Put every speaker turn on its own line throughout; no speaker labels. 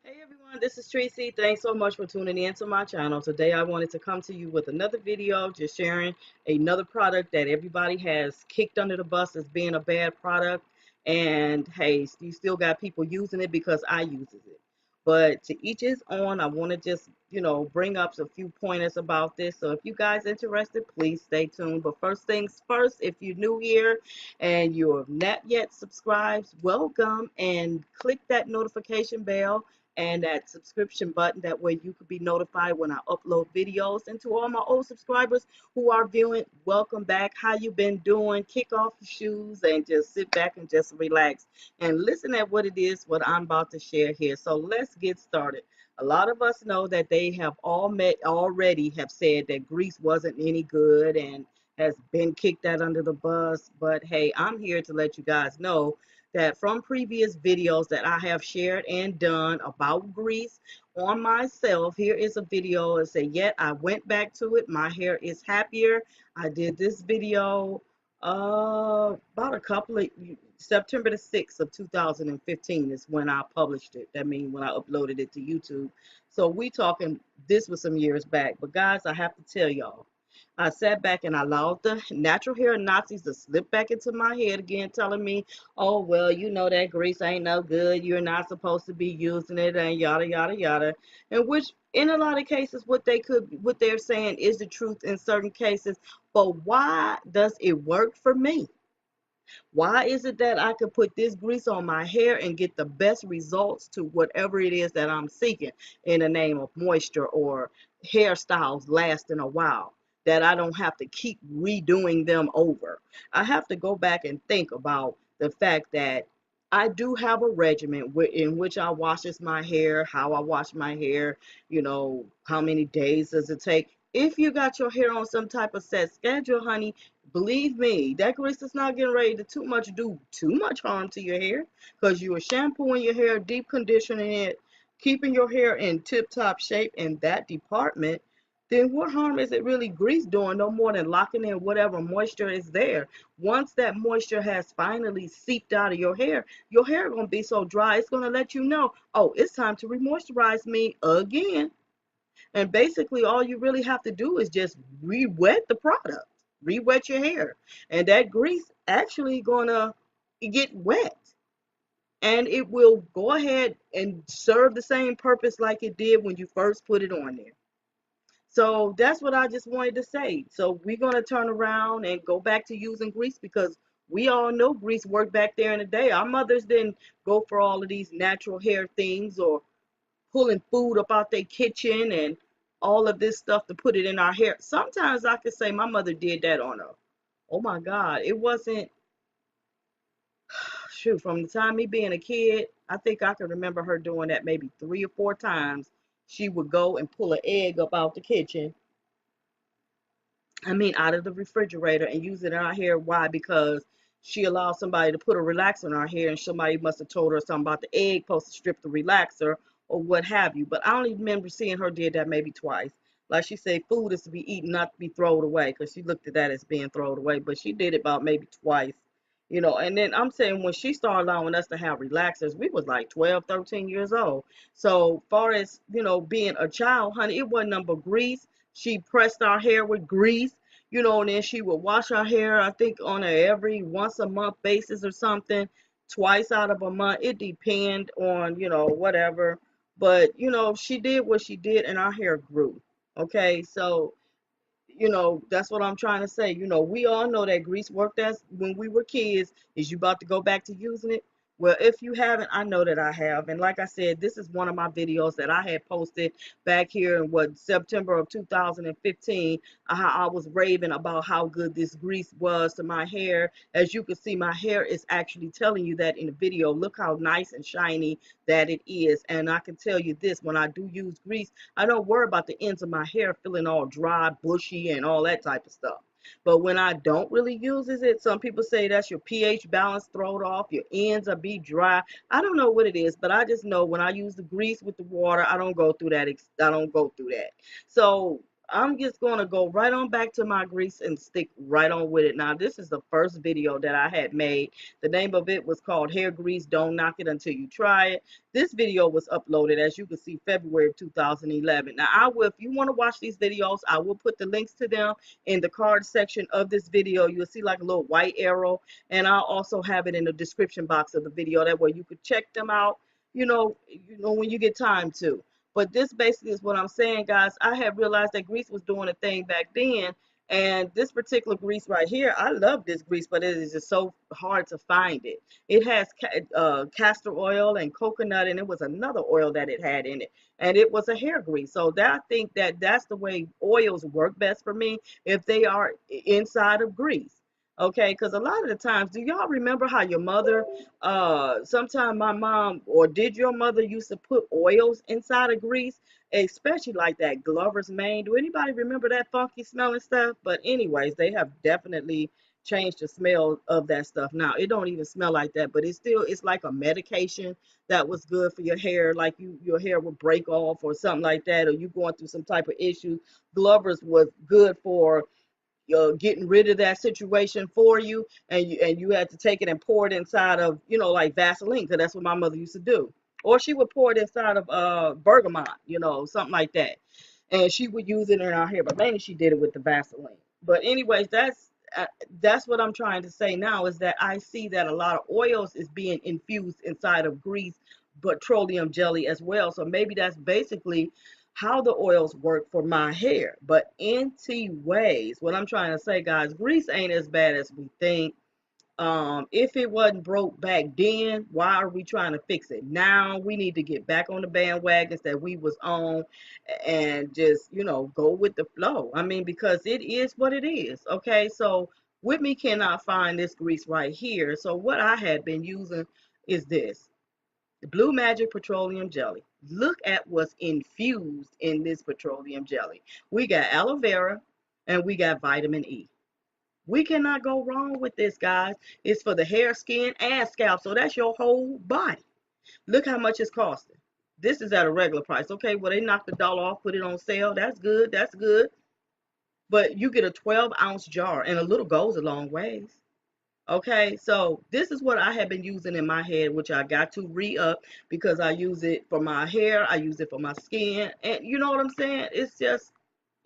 Hey everyone, this is Tracy. Thanks so much for tuning in to my channel. Today I wanted to come to you with another video, just sharing another product that everybody has kicked under the bus as being a bad product. And hey, you still got people using it because I uses it. But to each his own, I want to just, bring up a few pointers about this. So if you guys interested, please stay tuned. But first things first, if you're new here and you're not yet subscribed, welcome and click that notification bell and that subscription button. That way you could be notified when I upload videos. And to all my old subscribers who are viewing, welcome back. How you been doing? Kick off your shoes and just sit back and just relax and listen at what I'm about to share here. So let's get started. A lot of us know that they have already have said that grease wasn't any good and has been kicked out under the bus. But hey, I'm here to let you guys know that from previous videos that I have shared and done about grease on myself, here is a video and say, yet I went back to it. My hair is happier. I did this video about a couple of September the 6th of 2015 is when I published it. That means when I uploaded it to YouTube. So we talking, this was some years back. But guys, I have to tell y'all, I sat back and I allowed the natural hair Nazis to slip back into my head again, telling me, oh, well, you know that grease ain't no good. You're not supposed to be using it and yada, yada, yada. And which, in a lot of cases, what they're saying is the truth in certain cases. But why does it work for me? Why is it that I could put this grease on my hair and get the best results to whatever it is that I'm seeking in the name of moisture or hairstyles lasting a while, that I don't have to keep redoing them over? I have to go back and think about the fact that I do have a regimen in which I washes my hair, how I wash my hair, how many days does it take. If you got your hair on some type of set schedule, honey, believe me, that grease is not getting ready to do too much harm to your hair, because you are shampooing your hair, deep conditioning it, keeping your hair in tip-top shape in that department. Then what harm is it really grease doing? No more than locking in whatever moisture is there. Once that moisture has finally seeped out of your hair gonna be so dry, it's gonna let you know, oh, it's time to re-moisturize me again. And basically, all you really have to do is just re-wet the product, re-wet your hair, and that grease actually gonna get wet, and it will go ahead and serve the same purpose like it did when you first put it on there. So that's what I just wanted to say. So we're gonna turn around and go back to using grease because we all know grease worked back there in the day. Our mothers didn't go for all of these natural hair things or pulling food up out their kitchen and all of this stuff to put it in our hair. Sometimes I could say my mother did that on her. Oh my God, it wasn't, shoot, from the time me being a kid, I think I can remember her doing that maybe 3 or 4 times. She would go and pull an egg up out the kitchen, out of the refrigerator, and use it in our hair. Why? Because she allowed somebody to put a relaxer in our hair, and somebody must have told her something about the egg supposed to strip the relaxer or what have you. But I only remember seeing her did that maybe twice. Like she said, food is to be eaten, not to be thrown away, because she looked at that as being thrown away. But she did it about maybe twice. And then I'm saying when she started allowing us to have relaxers, we was like 12, 13 years old. So far as, being a child, honey, it wasn't number grease. She pressed our hair with grease, and then she would wash her hair, I think, on a every once a month basis or something, twice out of a month. It depend on, whatever. But, she did what she did and our hair grew. Okay, so that's what I'm trying to say. We all know that grease worked as when we were kids. Is you about to go back to using it? Well, if you haven't, I know that I have. And like I said, this is one of my videos that I had posted back here in September of 2015. How I was raving about how good this grease was to my hair. As you can see, my hair is actually telling you that in the video. Look how nice and shiny that it is. And I can tell you this, when I do use grease, I don't worry about the ends of my hair feeling all dry, bushy, and all that type of stuff. But when I don't really use it, some people say that's your pH balance thrown off, your ends are be dry. I don't know what it is, but I just know when I use the grease with the water, I don't go through that. I don't go through that. So I'm just going to go right on back to my grease and stick right on with it. Now, this is the first video that I had made. The name of it was called Hair Grease, Don't Knock It Until You Try It. This video was uploaded, as you can see, February of 2011. Now, I will, if you want to watch these videos, I will put the links to them in the card section of this video. You'll see like a little white arrow, and I'll also have it in the description box of the video. That way you could check them out, when you get time to. But this basically is what I'm saying, guys. I had realized that grease was doing a thing back then. And this particular grease right here, I love this grease, but it is just so hard to find it. It has castor oil and coconut, and it was another oil that it had in it. And it was a hair grease. So that, I think that that's the way oils work best for me, if they are inside of grease. Okay, because a lot of the times, do y'all remember how your mother, sometime my mom, or did your mother used to put oils inside of grease, especially like that Glover's Mane? Do anybody remember that funky smelling stuff? But anyways, they have definitely changed the smell of that stuff now. It don't even smell like that, but it's like a medication that was good for your hair, like your hair would break off or something like that, or you going through some type of issue. Glover's was good for getting rid of that situation for you, and you had to take it and pour it inside of, like Vaseline, because that's what my mother used to do. Or she would pour it inside of bergamot, something like that, and she would use it in our hair, but mainly she did it with the Vaseline. But anyways, that's what I'm trying to say now, is that I see that a lot of oils is being infused inside of grease, petroleum jelly as well. So maybe that's basically how the oils work for my hair. But anyways, what I'm trying to say, guys, grease ain't as bad as we think. If it wasn't broke back then, why are we trying to fix it now? We need to get back on the bandwagons that we was on, and just, go with the flow. I mean, because it is what it is. Okay, so with me cannot find this grease right here. So what I had been using is this, the Blue Magic Petroleum Jelly. Look at what's infused in this petroleum jelly. We got aloe vera and we got vitamin E. We cannot go wrong with this, guys. It's for the hair, skin, and scalp. So that's your whole body. Look how much it's costing. This is at a regular price. Okay, well, they knocked the dollar off, put it on sale. That's good. That's good. But you get a 12-ounce jar, and a little goes a long ways. Okay, so this is what I have been using in my head, which I got to re-up, because I use it for my hair, I use it for my skin, and you know what I'm saying? It's just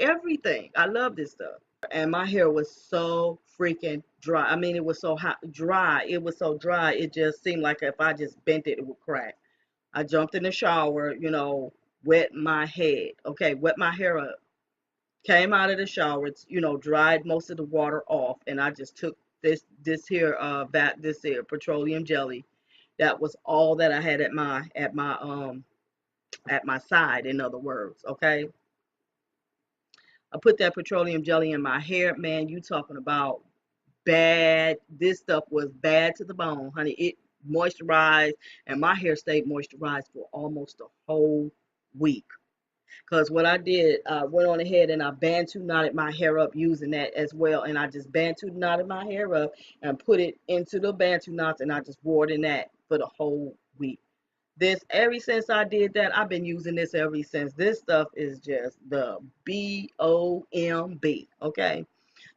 everything. I love this stuff. And my hair was so freaking dry. I mean, it was so hot, dry. It was so dry. It just seemed like if I just bent it, it would crack. I jumped in the shower, wet my head. Okay, wet my hair up. Came out of the shower, dried most of the water off, and I just took this here petroleum jelly. That was all that I had at my side, in other words. Okay, I put that petroleum jelly in my hair. Man, you talking about bad. This stuff was bad to the bone, honey. It moisturized, and my hair stayed moisturized for almost a whole week. Because what I did, I went on ahead and I Bantu knotted my hair up using that as well. And I just Bantu knotted my hair up and put it into the Bantu knots, and I just wore it in that for the whole week. This, ever since I did that, I've been using this ever since. This stuff is just the BOMB, okay?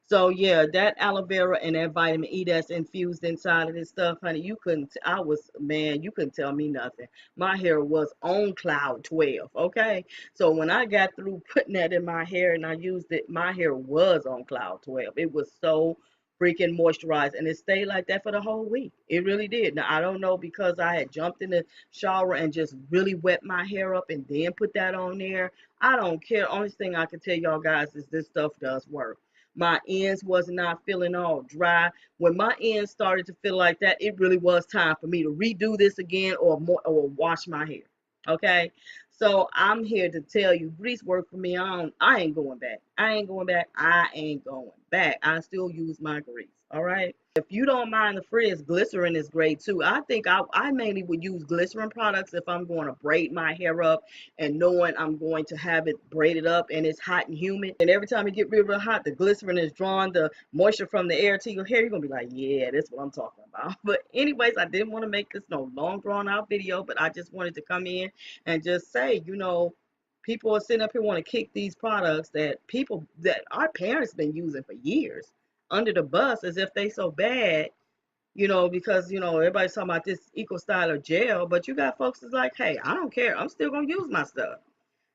So yeah, that aloe vera and that vitamin E that's infused inside of this stuff, honey, you couldn't tell me nothing. My hair was on cloud 12, okay? So when I got through putting that in my hair and I used it, my hair was on cloud 12. It was so freaking moisturized, and it stayed like that for the whole week. It really did. Now, I don't know, because I had jumped in the shower and just really wet my hair up and then put that on there. I don't care. Only thing I can tell y'all guys is this stuff does work. My ends was not feeling all dry. When my ends started to feel like that, it really was time for me to redo this again, or wash my hair. Okay, so I'm here to tell you, grease work for me. I ain't going back. I ain't going back. I ain't going back. I still use my grease. All right. If you don't mind the frizz, glycerin is great too. I think I mainly would use glycerin products if I'm going to braid my hair up, and knowing I'm going to have it braided up and it's hot and humid. And every time it get real, real hot, the glycerin is drawing the moisture from the air to your hair. You're going to be like, yeah, that's what I'm talking about. But anyways, I didn't want to make this no long drawn out video, but I just wanted to come in and just say, people are sitting up here want to kick these products that people that our parents been using for years under the bus as if they so bad, because everybody's talking about this eco styler gel, but you got folks that's like, hey, I don't care, I'm still gonna use my stuff.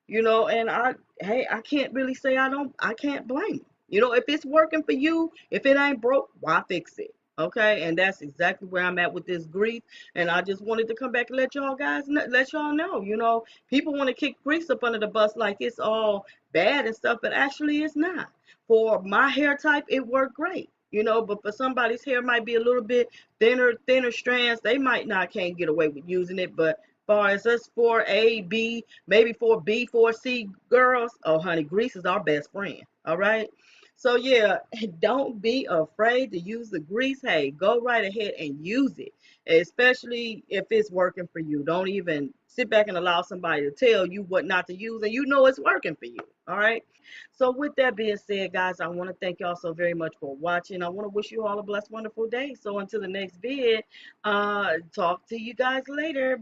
And I can't really say I can't blame you. If it's working for you, if it ain't broke, why fix it? Okay, and that's exactly where I'm at with this grease. And I just wanted to come back and let y'all know. People want to kick grease up under the bus like it's all bad and stuff, but actually it's not. For my hair type, it worked great. But for somebody's hair might be a little bit thinner strands, they might not can't get away with using it. But far as us 4A, B, maybe 4B, 4C girls, oh honey, grease is our best friend. All right. So yeah, don't be afraid to use the grease. Hey, go right ahead and use it, especially if it's working for you. Don't even sit back and allow somebody to tell you what not to use, and it's working for you. All right. So with that being said, guys, I want to thank y'all so very much for watching. I want to wish you all a blessed, wonderful day. So until the next vid, talk to you guys later.